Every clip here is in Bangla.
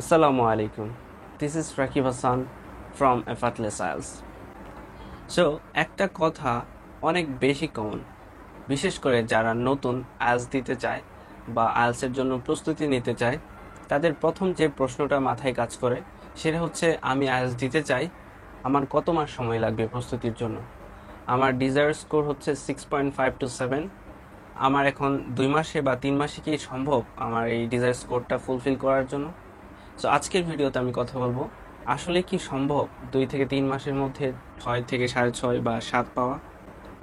Assalamu alaikum. This is Rakib Hassan from Effortless IELTS. So একটা কথা অনেক বেশি কমন, বিশেষ করে যারা নতুন আইএলটিএস দিতে চায় বা আইএলটিএসের জন্য প্রস্তুতি নিতে চায়, তাদের প্রথম যে প্রশ্নটা মাথায় কাজ করে সেটা হচ্ছে, আমি আইএলটিএস দিতে চাই, আমার কত মাস সময় লাগবে প্রস্তুতির জন্য? আমার ডিজায়ার স্কোর হচ্ছে 6.5 to 7। আমার এখন 2 মাসে বা 3 মাসে কি সম্ভব আমার এই ডিজায়ার স্কোরটা ফুলফিল করার জন্য? সো আজকের ভিডিওতে আমি কথা বলবো, আসলে কি সম্ভব 2 থেকে 3 মাসের মধ্যে 6 থেকে 6.5 বা 7 পাওয়া?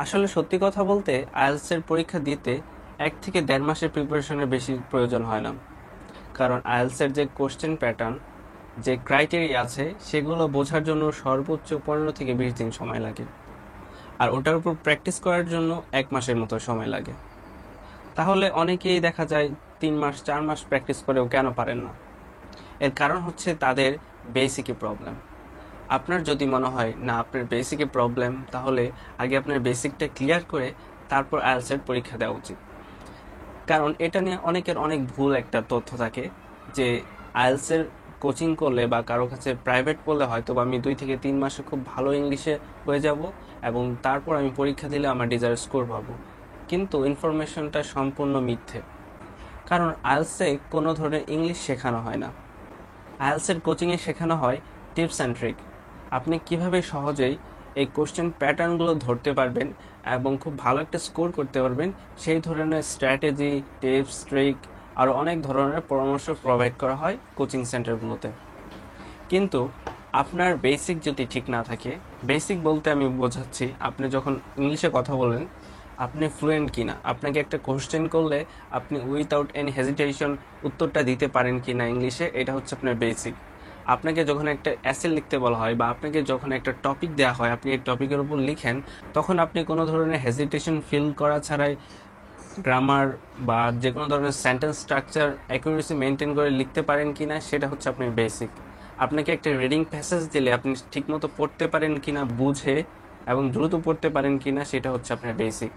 আসলে সত্যি কথা বলতে আইএলটিএস এর পরীক্ষা দিতে 1 থেকে 1.5 মাসের প্রিপারেশনের বেশি প্রয়োজন হয় না। কারণ আইএলটিএস এর যে কোশ্চেন প্যাটার্ন, যে ক্রাইটেরিয়া আছে, সেগুলো বোঝার জন্য সর্বোচ্চ 15 থেকে 20 দিন সময় লাগে। আর ওটার উপর প্র্যাকটিস করার জন্য 1 মাসের মতো সময় লাগে। তাহলে অনেকেই দেখা যায় 3 মাস 4 মাস প্র্যাকটিস করেও কেন পারেন না? এর কারণ হচ্ছে তাদের বেসিকে প্রবলেম। আপনার যদি মনে হয় না আপনার বেসিকে প্রবলেম, তাহলে আগে আপনার বেসিকটা ক্লিয়ার করে তারপর আইএলটিএস এর পরীক্ষা দেওয়া উচিত। কারণ এটা নিয়ে অনেকের অনেক ভুল একটা তথ্য থাকে যে আইএলটিএস এর কোচিং করলে বা কারো কাছে প্রাইভেট পড়লে হয়তো আমি 2 থেকে 3 মাসে খুব ভালো ইংলিশে হয়ে যাব এবং তারপর আমি পরীক্ষা দিলে আমার ডিজায়ার স্কোর পাবো। কিন্তু ইনফরমেশনটা সম্পূর্ণ মিথ্যে। কারণ আইএলটিএস এ কোনো ধরনের ইংলিশ শেখানো হয় না। আইএলটিএস এর কোচিংয়ে শেখানো হয় টিপস অ্যান্ড ট্রিক। আপনি কিভাবে সহজেই এই কোশ্চেন প্যাটার্নগুলো ধরতে পারবেন এবং খুব ভালো একটা স্কোর করতে পারবেন, সেই ধরনের স্ট্র্যাটেজি, টিপস, ট্রিক আরও অনেক ধরনের পরামর্শ প্রোভাইড করা হয় কোচিং সেন্টারগুলোতে। কিন্তু আপনার বেসিক যদি ঠিক না থাকে, বেসিক বলতে আমি বোঝাচ্ছি আপনি যখন ইংলিশে কথা বলেন আপনি ফ্লুয়েন্ট কিনা, আপনাকে একটা কোশ্চেন করলে আপনি উইথাউট এনি হেজিটেশন উত্তরটা দিতে পারেন কিনা ইংলিশে, এটা হচ্ছে আপনার বেসিক। আপনাকে যখন একটা এসে লিখতে বলা হয় বা আপনাকে যখন একটা টপিক দেওয়া হয়, আপনি এই টপিকের উপর লিখেন, তখন আপনি কোনো ধরনের হেজিটেশন ফিল করা ছাড়াই গ্রামার বা যে কোনো ধরনের সেন্টেন্স স্ট্রাকচার অ্যাকুরেসি মেনটেন করে লিখতে পারেন কিনা, সেটা হচ্ছে আপনার বেসিক। আপনাকে একটা রিডিং প্যাসেজ দিলে আপনি ঠিকমতো পড়তে পারেন কিনা বুঝে এবং দ্রুত পড়তে পারেন কিনা, সেটা হচ্ছে আপনার বেসিক।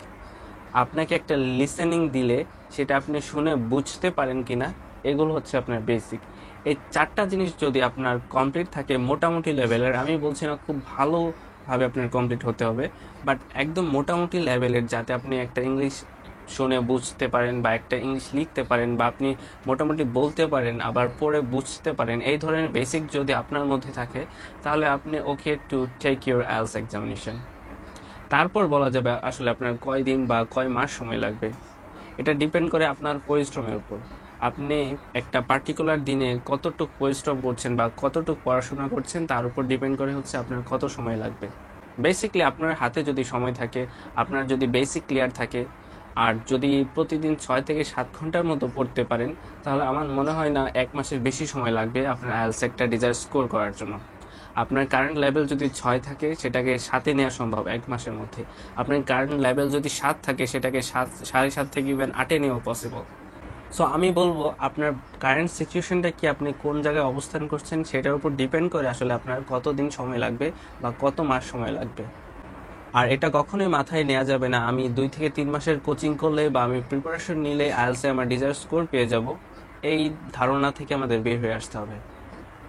আপনাকে একটা লিসেনিং দিলে সেটা আপনি শুনে বুঝতে পারেন কিনা, এগুলো হচ্ছে আপনার বেসিক। এই 4টা জিনিস যদি আপনার কমপ্লিট থাকে মোটামুটি লেভেলের, আমি বলছি না খুব ভালোভাবে আপনার কমপ্লিট হতে হবে, বাট একদম মোটামুটি লেভেলের, যাতে আপনি একটা ইংলিশ শুনে বুঝতে পারেন বা একটা ইংলিশ লিখতে পারেন বা আপনি মোটামুটি বলতে পারেন আবার পড়ে বুঝতে পারেন, এই ধরনের বেসিক যদি আপনার মধ্যে থাকে, তাহলে আপনি okay to take your IELTS examination. তারপর বলা যাবে আসলে আপনার কয় দিন বা কয় মাস সময় লাগবে। এটা ডিপেন্ড করে আপনার পরিশ্রমের উপর। আপনি একটা পার্টিকুলার দিনে কতটুকু পরিশ্রম করছেন বা কতটুকু পড়াশোনা করছেন, তার উপর ডিপেন্ড করে হচ্ছে আপনার কত সময় লাগবে। বেসিকলি আপনার হাতে যদি সময় থাকে, আপনার যদি বেসিক ক্লিয়ার থাকে, আর যদি প্রতিদিন 6 থেকে 7 ঘন্টার মতো পড়তে পারেন, তাহলে আমার মনে হয় না 1 মাসের বেশি সময় লাগবে আপনার আইএলটিএস একটা ডিজায়ার স্কোর করার জন্য। আপনার কারেন্ট লেভেল যদি 6 থাকে, সেটাকে 7-এ নেওয়া সম্ভব 1 মাসের মধ্যে। আপনার কারেন্ট লেভেল যদি 7 থাকে, সেটাকে 7, 7.5 থেকে ইভেন 8-এ নেওয়া পসিবল। সো আমি বলবো আপনার কারেন্ট সিচুয়েশনটা কি, আপনি কোন জায়গায় অবস্থান করছেন, সেটার উপর ডিপেন্ড করে আসলে আপনার কতদিন সময় লাগবে বা কত মাস সময় লাগবে। আর এটা কখনোই মাথায় নেওয়া যাবে না আমি 2 থেকে 3 মাসের কোচিং করলে বা আমি প্রিপারেশন নিলে আইএলটিএস এ আমার ডিজায়ার স্কোর পেয়ে যাব, এই ধারণা থেকে আমাদের বের হয়ে আসতে হবে।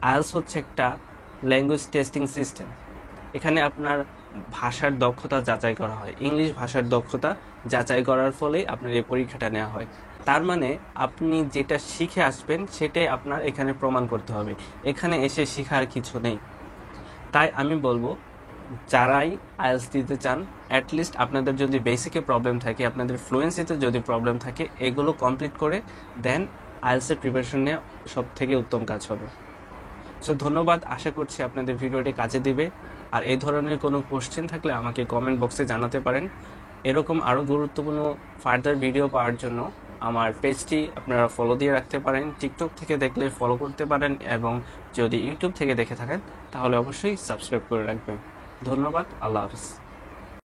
আইএলটিএস হচ্ছে একটা ল্যাঙ্গুয়েজ টেস্টিং সিস্টেম। এখানে আপনার ভাষার দক্ষতা যাচাই করা হয়, ইংলিশ ভাষার দক্ষতা যাচাই করার ফলেই আপনার এই পরীক্ষাটা নেওয়া হয়। তার মানে আপনি যেটা শিখে আসবেন সেটাই আপনার এখানে প্রমাণ করতে হবে, এখানে এসে শেখার কিছু নেই। তাই আমি বলবো, যারাই আইএলটিএস দিতে চান, অ্যাটলিস্ট আপনাদের যদি বেসিকে প্রবলেম থাকে, আপনাদের ফ্লুয়েন্সিতে যদি প্রবলেম থাকে, এগুলো কমপ্লিট করে দেন আইএলটিএস এর প্রিপারেশন নিয়ে সব থেকে উত্তম কাজ হবে। সো ধন্যবাদ, আশা করছি আপনাদের ভিডিওটি কাজে দিবে। আর এই ধরনের কোনো কোশ্চেন থাকলে আমাকে কমেন্ট বক্সে জানাতে পারেন। এরকম আরও গুরুত্বপূর্ণ ফার্দার ভিডিও পাওয়ার জন্য আমার পেজটি আপনারা ফলো দিয়ে রাখতে পারেন। টিকটক থেকে দেখলে ফলো করতে পারেন এবং যদি ইউটিউব থেকে দেখে থাকেন তাহলে অবশ্যই সাবস্ক্রাইব করে রাখবেন। ধন্যবাদ, আল্লাহ হাফিজ।